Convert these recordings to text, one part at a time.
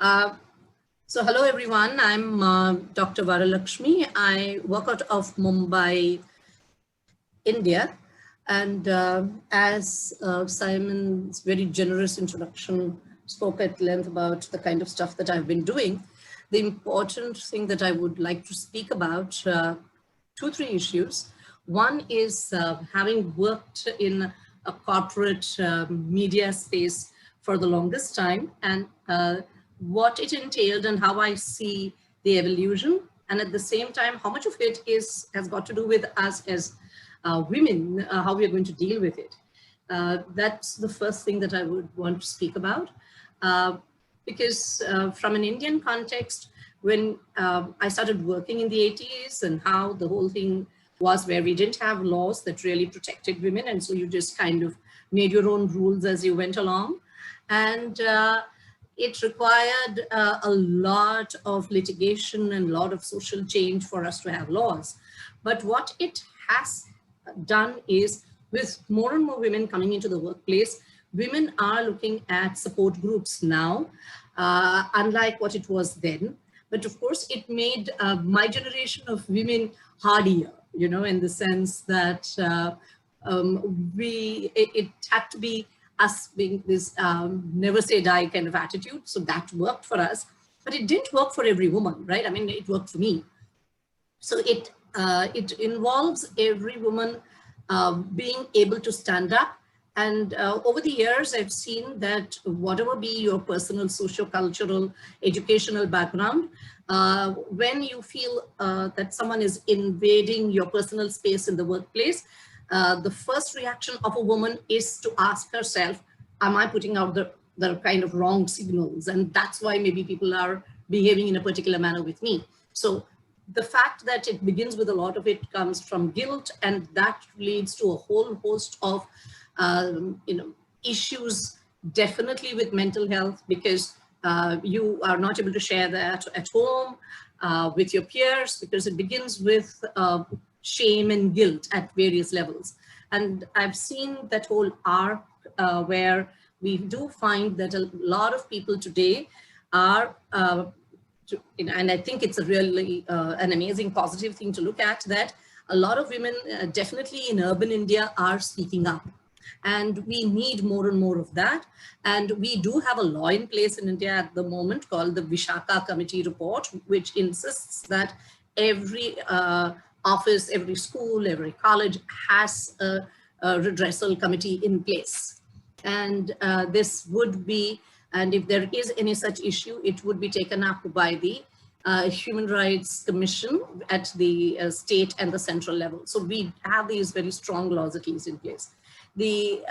Uh, so hello everyone, I'm Dr. Varalakshmi. I work out of Mumbai, India. And as Simon's very generous introduction spoke at length about the kind of stuff that I've been doing, the important thing that I would like to speak about, three issues. One is having worked in a corporate media space for the longest time, and what it entailed and how I see the evolution, and at the same time, how much of it has got to do with us as women, how we are going to deal with it. That's the first thing that I would want to speak about. Because from an Indian context, when I started working in the 80s and how the whole thing was where we didn't have laws that really protected women. And so you just kind of made your own rules as you went along. And it required a lot of litigation and a lot of social change for us to have laws. But what it has done is, with more and more women coming into the workplace, women are looking at support groups now, unlike what it was then. But of course, it made my generation of women hardier, you know, in the sense that it had to be us being this never say die kind of attitude. So that worked for us, but it didn't work for every woman, right? I mean, it worked for me. So it involves every woman being able to stand up. And over the years, I've seen that whatever be your personal, socio-cultural, educational background, when you feel that someone is invading your personal space in the workplace, the first reaction of a woman is to ask herself, am I putting out the kind of wrong signals? And that's why maybe people are behaving in a particular manner with me. So the fact that it begins with a lot of it comes from guilt, and that leads to a whole host of issues, definitely with mental health, because you are not able to share that at home with your peers, because it begins with shame and guilt at various levels. And I've seen that whole arc where we do find that a lot of people today are, and I think it's a really an amazing positive thing to look at, that a lot of women definitely in urban India are speaking up. And we need more and more of that. And we do have a law in place in India at the moment called the Vishaka Committee Report, which insists that every office, every school, every college has a redressal committee in place. And this would be, and if there is any such issue, it would be taken up by the Human Rights Commission at the state and the central level. So we have these very strong laws at least in place. The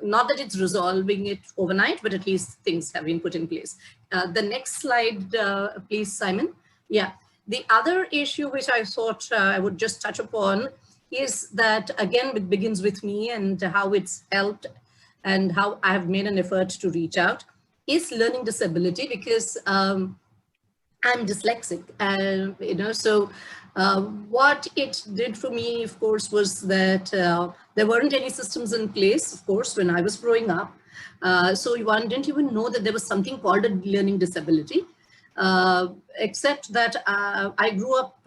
not that it's resolving it overnight, but at least things have been put in place. The next slide, please, Simon. Yeah, the other issue which I thought I would just touch upon is that, again, it begins with me and how it's helped and how I have made an effort to reach out, is learning disability, because I'm dyslexic, so what it did for me, of course, was that there weren't any systems in place, of course, when I was growing up. So one didn't even know that there was something called a learning disability, except that I grew up,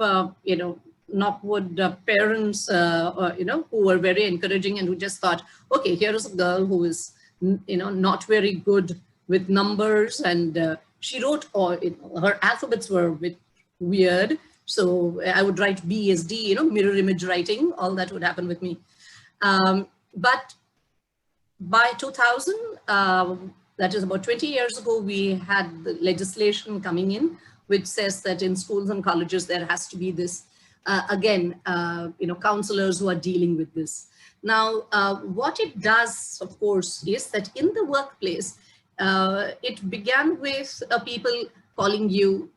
not with parents, who were very encouraging and who just thought, okay, here is a girl who is, not very good with numbers, and she wrote, or her alphabets were a bit weird. So I would write BSD, mirror image writing, all that would happen with me. But by 2000, that is about 20 years ago, we had the legislation coming in, which says that in schools and colleges, there has to be this, counselors who are dealing with this. Now, what it does, of course, is that in the workplace, it began with people calling you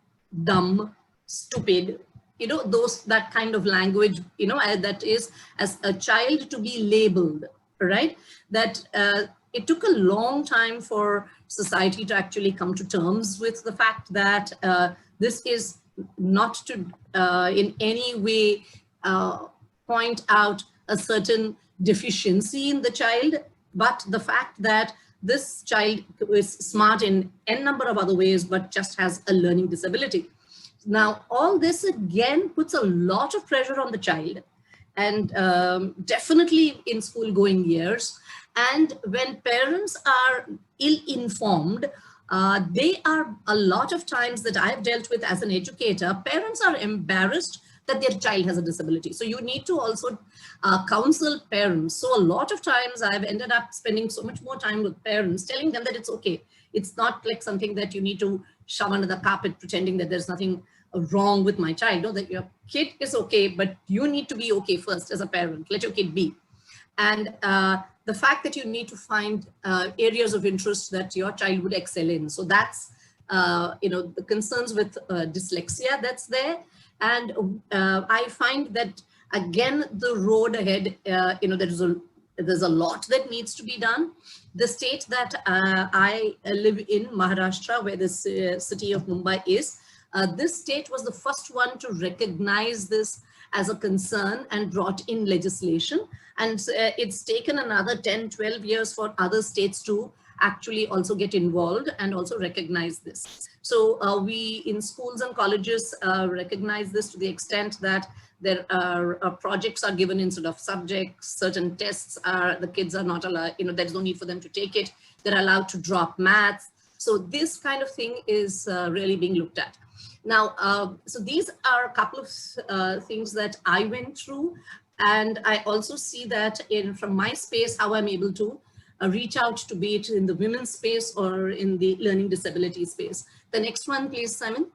dumb, stupid, that kind of language, that is, as a child, to be labeled, right? That it took a long time for society to actually come to terms with the fact that this is not to in any way point out a certain deficiency in the child, but the fact that this child is smart in n number of other ways, but just has a learning disability. Now, all this again puts a lot of pressure on the child, and definitely in school going years. And when parents are ill-informed, they are, a lot of times that I've dealt with as an educator, parents are embarrassed that their child has a disability. So you need to also counsel parents. So a lot of times I've ended up spending so much more time with parents, telling them that it's okay. It's not like something that you need to shove under the carpet, pretending that there's nothing wrong with my child. No, that your kid is okay, but you need to be okay first as a parent. Let your kid be. And the fact that you need to find areas of interest that your child would excel in. So that's, the concerns with dyslexia that's there. And I find that, again, the road ahead, there's a lot that needs to be done. The state that I live in, Maharashtra, where this city of Mumbai is, this state was the first one to recognize this as a concern and brought in legislation. And it's taken another 10, 12 years for other states to actually also get involved and also recognize this. So we in schools and colleges recognize this to the extent that there are projects are given instead of subjects, certain tests are, the kids are not allowed, there's no need for them to take it. They're allowed to drop maths. So this kind of thing is really being looked at. Now, so these are a couple of things that I went through. And I also see that from my space, how I'm able to reach out to, be it in the women's space or in the learning disability space. The next one, please, Simon.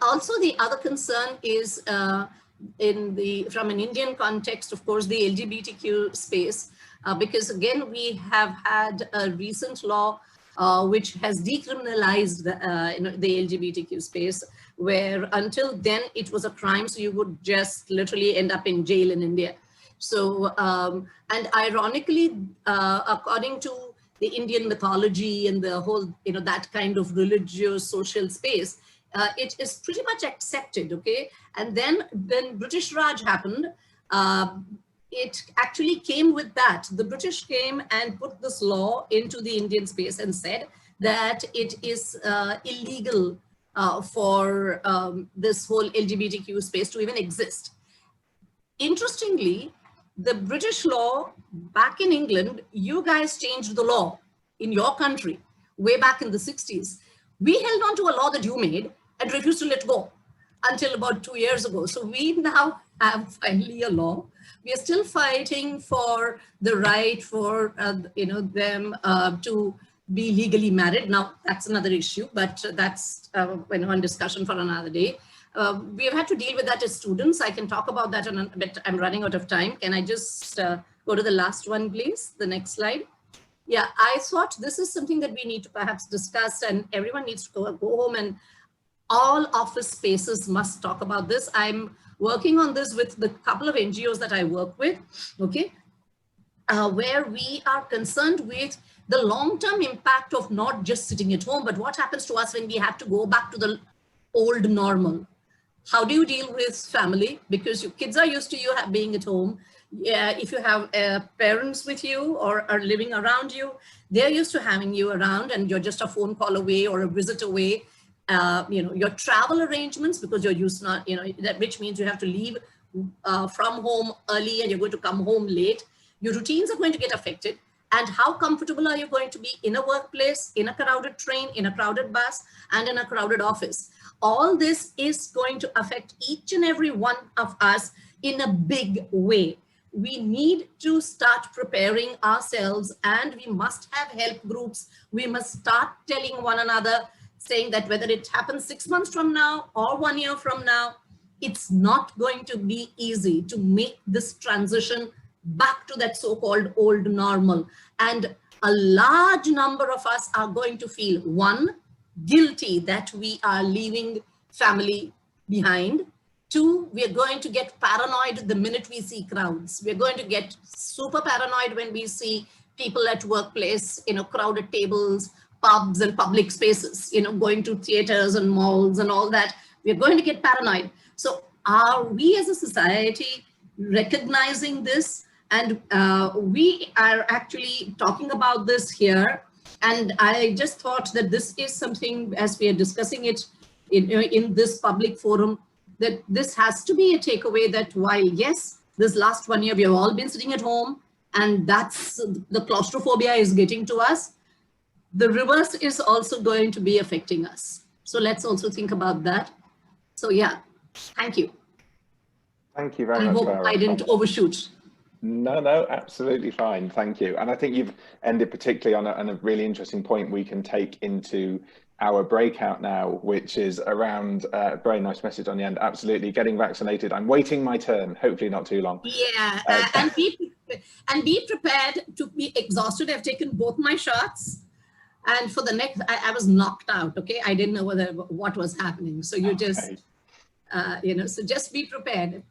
Also, the other concern is from an Indian context, of course, the LGBTQ space, because again, we have had a recent law which has decriminalized the LGBTQ space, where until then it was a crime, so you would just literally end up in jail in India. So, and ironically, according to the Indian mythology and the whole, that kind of religious social space, it is pretty much accepted, okay? And then when British Raj happened, it actually came with that. The British came and put this law into the Indian space and said that it is illegal for this whole LGBTQ space to even exist. Interestingly, the British law back in England, you guys changed the law in your country way back in the 60s. We held on to a law that you made and refused to let go until about 2 years ago. So we now have finally a law. We are still fighting for the right for them to be legally married. Now that's another issue, but that's one discussion for another day. We have had to deal with that as students. I can talk about that in a bit. I'm running out of time. Can I just go to the last one, please? The next slide. Yeah, I thought this is something that we need to perhaps discuss, and everyone needs to go home, and all office spaces must talk about this. I'm working on this with the couple of NGOs that I work with, okay, where we are concerned with the long-term impact of not just sitting at home, but what happens to us when we have to go back to the old normal. How do you deal with family? Because your kids are used to you being at home. Yeah, if you have parents with you or are living around you, they're used to having you around, and you're just a phone call away or a visit away. Your travel arrangements, because you're used not, which means you have to leave from home early and you're going to come home late. Your routines are going to get affected. And how comfortable are you going to be in a workplace, in a crowded train, in a crowded bus, and in a crowded office? All this is going to affect each and every one of us in a big way. We need to start preparing ourselves, and we must have help groups. We must start telling one another, saying that whether it happens 6 months from now or 1 year from now, it's not going to be easy to make this transition back to that so-called old normal. And a large number of us are going to feel, one, guilty that we are leaving family behind. Two, we are going to get paranoid the minute we see crowds. We're going to get super paranoid when we see people at workplace, crowded tables, pubs and public spaces, going to theaters and malls and all that. We're going to get paranoid. So are we as a society recognizing this And we are actually talking about this here. And I just thought that this is something, as we are discussing it in this public forum, that this has to be a takeaway that while, yes, this last 1 year, we have all been sitting at home and that's the claustrophobia is getting to us. The reverse is also going to be affecting us. So let's also think about that. So yeah, thank you. Thank you very much. I hope I didn't overshoot. No, absolutely fine. Thank you. And I think you've ended particularly on a really interesting point we can take into our breakout now, which is around a very nice message on the end. Absolutely, getting vaccinated. I'm waiting my turn, hopefully not too long. Yeah, and be prepared to be exhausted. I've taken both my shots. And for the next, I was knocked out, okay? I didn't know what was happening. So you just, so just be prepared.